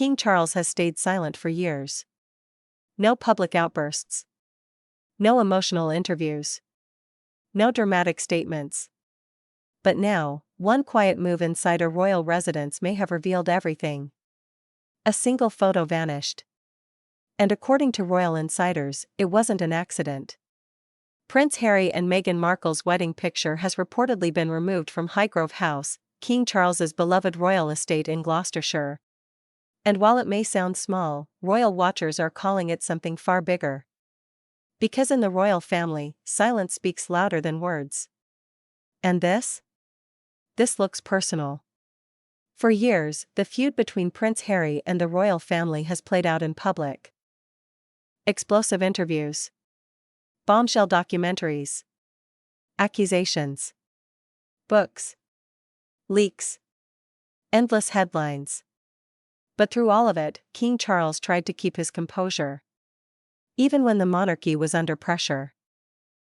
King Charles has stayed silent for years. No public outbursts. No emotional interviews. No dramatic statements. But now, one quiet move inside a royal residence may have revealed everything. A single photo vanished. And according to royal insiders, it wasn't an accident. Prince Harry and Meghan Markle's wedding picture has reportedly been removed from Highgrove House, King Charles's beloved royal estate in Gloucestershire. And while it may sound small, royal watchers are calling it something far bigger. Because in the royal family, silence speaks louder than words. And this? This looks personal. For years, the feud between Prince Harry and the royal family has played out in public. Explosive interviews. Bombshell documentaries. Accusations. Books. Leaks. Endless headlines. But through all of it, King Charles tried to keep his composure. Even when the monarchy was under pressure.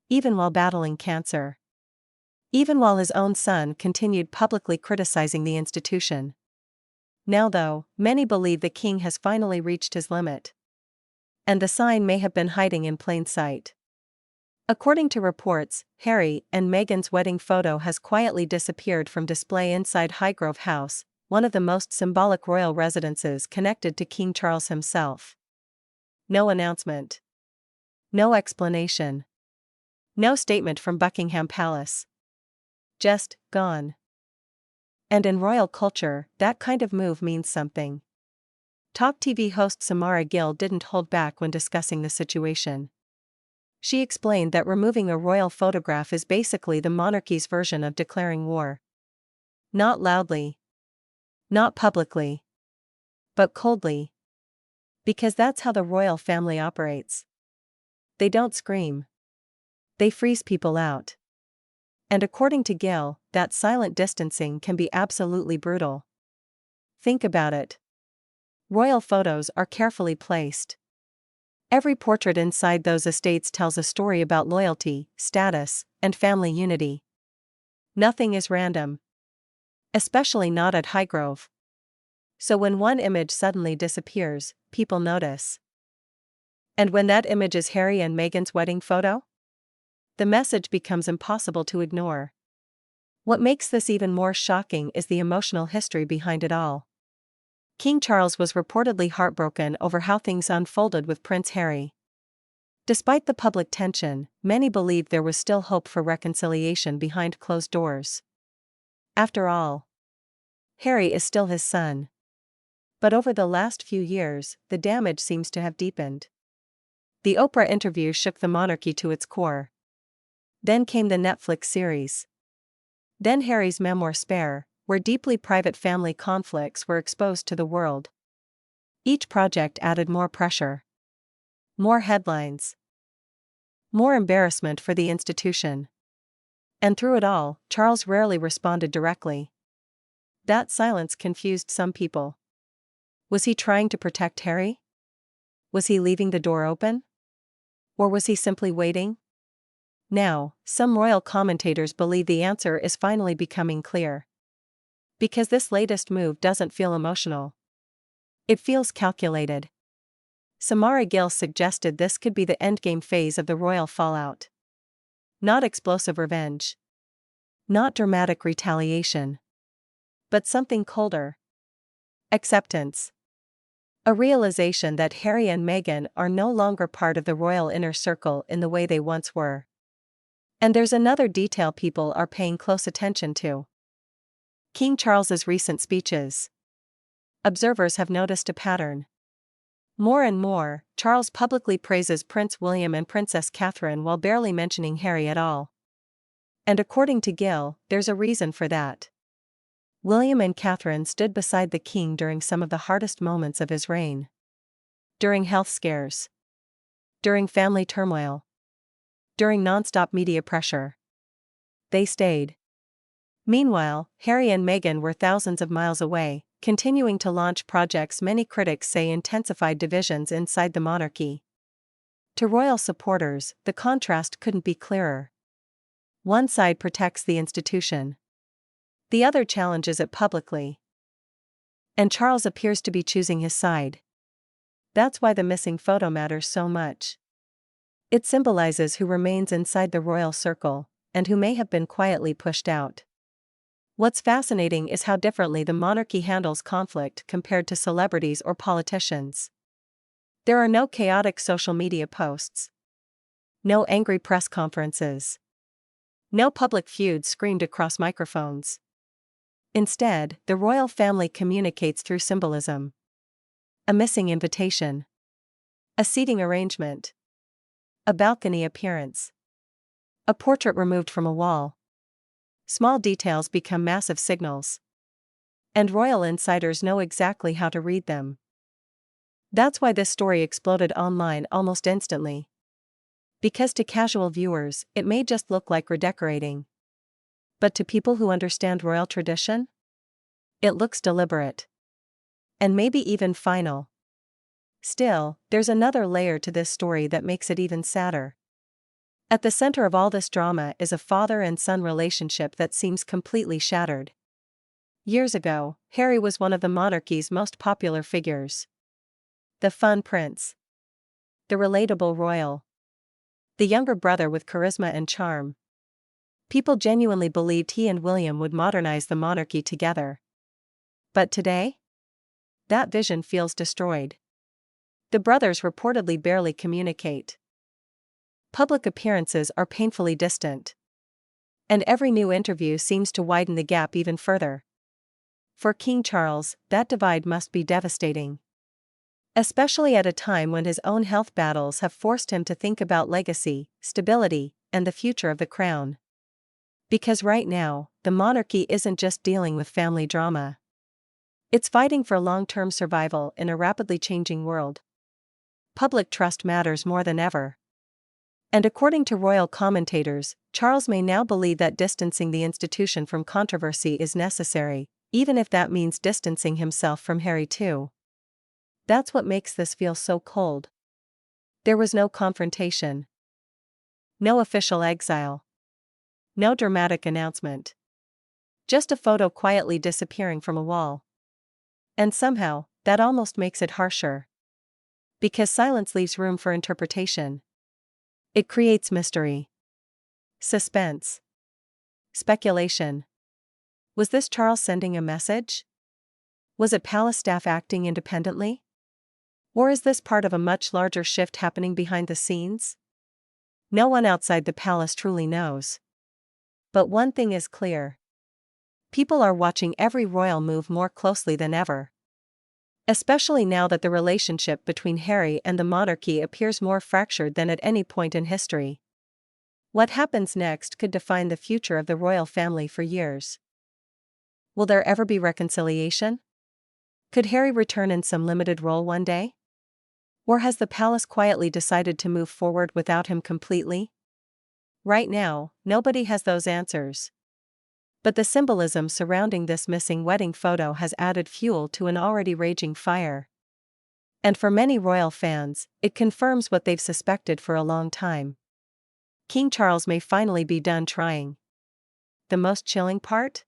Even while battling cancer. Even while his own son continued publicly criticizing the institution. Now though, many believe the king has finally reached his limit. And the sign may have been hiding in plain sight. According to reports, Harry and Meghan's wedding photo has quietly disappeared from display inside Highgrove House, one of the most symbolic royal residences connected to King Charles himself. No announcement. No explanation. No statement from Buckingham Palace. Just, gone. And in royal culture, that kind of move means something. Talk TV host Samara Gill didn't hold back when discussing the situation. She explained that removing a royal photograph is basically the monarchy's version of declaring war. Not loudly. Not publicly. But coldly. Because that's how the royal family operates. They don't scream. They freeze people out. And according to Gill, that silent distancing can be absolutely brutal. Think about it. Royal photos are carefully placed. Every portrait inside those estates tells a story about loyalty, status, and family unity. Nothing is random. Especially not at Highgrove. So when one image suddenly disappears, people notice. And when that image is Harry and Meghan's wedding photo? The message becomes impossible to ignore. What makes this even more shocking is the emotional history behind it all. King Charles was reportedly heartbroken over how things unfolded with Prince Harry. Despite the public tension, many believed there was still hope for reconciliation behind closed doors. After all, Harry is still his son. But over the last few years, the damage seems to have deepened. The Oprah interview shook the monarchy to its core. Then came the Netflix series. Then Harry's memoir Spare, where deeply private family conflicts were exposed to the world. Each project added more pressure. More headlines. More embarrassment for the institution. And through it all, Charles rarely responded directly. That silence confused some people. Was he trying to protect Harry? Was he leaving the door open? Or was he simply waiting? Now, some royal commentators believe the answer is finally becoming clear. Because this latest move doesn't feel emotional. It feels calculated. Samara Gill suggested this could be the endgame phase of the royal fallout. Not explosive revenge. Not dramatic retaliation. But something colder. Acceptance. A realization that Harry and Meghan are no longer part of the royal inner circle in the way they once were. And there's another detail people are paying close attention to. King Charles's recent speeches. Observers have noticed a pattern. More and more, Charles publicly praises Prince William and Princess Catherine while barely mentioning Harry at all. And according to Gill, there's a reason for that. William and Catherine stood beside the king during some of the hardest moments of his reign. During health scares. During family turmoil. During non-stop media pressure. They stayed. Meanwhile, Harry and Meghan were thousands of miles away, continuing to launch projects many critics say intensified divisions inside the monarchy. To royal supporters, the contrast couldn't be clearer. One side protects the institution. The other challenges it publicly. And Charles appears to be choosing his side. That's why the missing photo matters so much. It symbolizes who remains inside the royal circle, and who may have been quietly pushed out. What's fascinating is how differently the monarchy handles conflict compared to celebrities or politicians. There are no chaotic social media posts. No angry press conferences. No public feuds screamed across microphones. Instead, the royal family communicates through symbolism. A missing invitation. A seating arrangement. A balcony appearance. A portrait removed from a wall. Small details become massive signals. And royal insiders know exactly how to read them. That's why this story exploded online almost instantly. Because to casual viewers, it may just look like redecorating. But to people who understand royal tradition, it looks deliberate. And maybe even final. Still, there's another layer to this story that makes it even sadder. At the center of all this drama is a father and son relationship that seems completely shattered. Years ago, Harry was one of the monarchy's most popular figures. The fun prince. The relatable royal. The younger brother with charisma and charm. People genuinely believed he and William would modernize the monarchy together. But today? That vision feels destroyed. The brothers reportedly barely communicate. Public appearances are painfully distant. And every new interview seems to widen the gap even further. For King Charles, that divide must be devastating. Especially at a time when his own health battles have forced him to think about legacy, stability, and the future of the crown. Because right now, the monarchy isn't just dealing with family drama. It's fighting for long-term survival in a rapidly changing world. Public trust matters more than ever. And according to royal commentators, Charles may now believe that distancing the institution from controversy is necessary, even if that means distancing himself from Harry too. That's what makes this feel so cold. There was no confrontation. No official exile. No dramatic announcement. Just a photo quietly disappearing from a wall. And somehow, that almost makes it harsher. Because silence leaves room for interpretation. It creates mystery. Suspense. Speculation. Was this Charles sending a message? Was it palace staff acting independently? Or is this part of a much larger shift happening behind the scenes? No one outside the palace truly knows. But one thing is clear. People are watching every royal move more closely than ever. Especially now that the relationship between Harry and the monarchy appears more fractured than at any point in history. What happens next could define the future of the royal family for years. Will there ever be reconciliation? Could Harry return in some limited role one day? Or has the palace quietly decided to move forward without him completely? Right now, nobody has those answers. But the symbolism surrounding this missing wedding photo has added fuel to an already raging fire. And for many royal fans, it confirms what they've suspected for a long time. King Charles may finally be done trying. The most chilling part?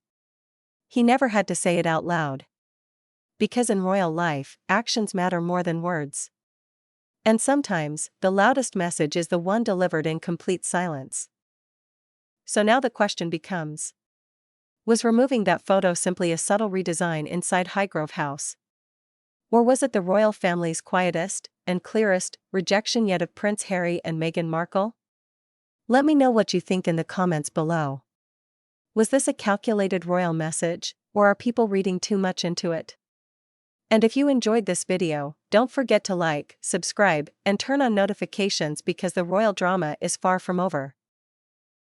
He never had to say it out loud. Because in royal life, actions matter more than words. And sometimes, the loudest message is the one delivered in complete silence. So now the question becomes: was removing that photo simply a subtle redesign inside Highgrove House? Or was it the royal family's quietest and clearest rejection yet of Prince Harry and Meghan Markle? Let me know what you think in the comments below. Was this a calculated royal message, or are people reading too much into it? And if you enjoyed this video, don't forget to like, subscribe, and turn on notifications because the royal drama is far from over.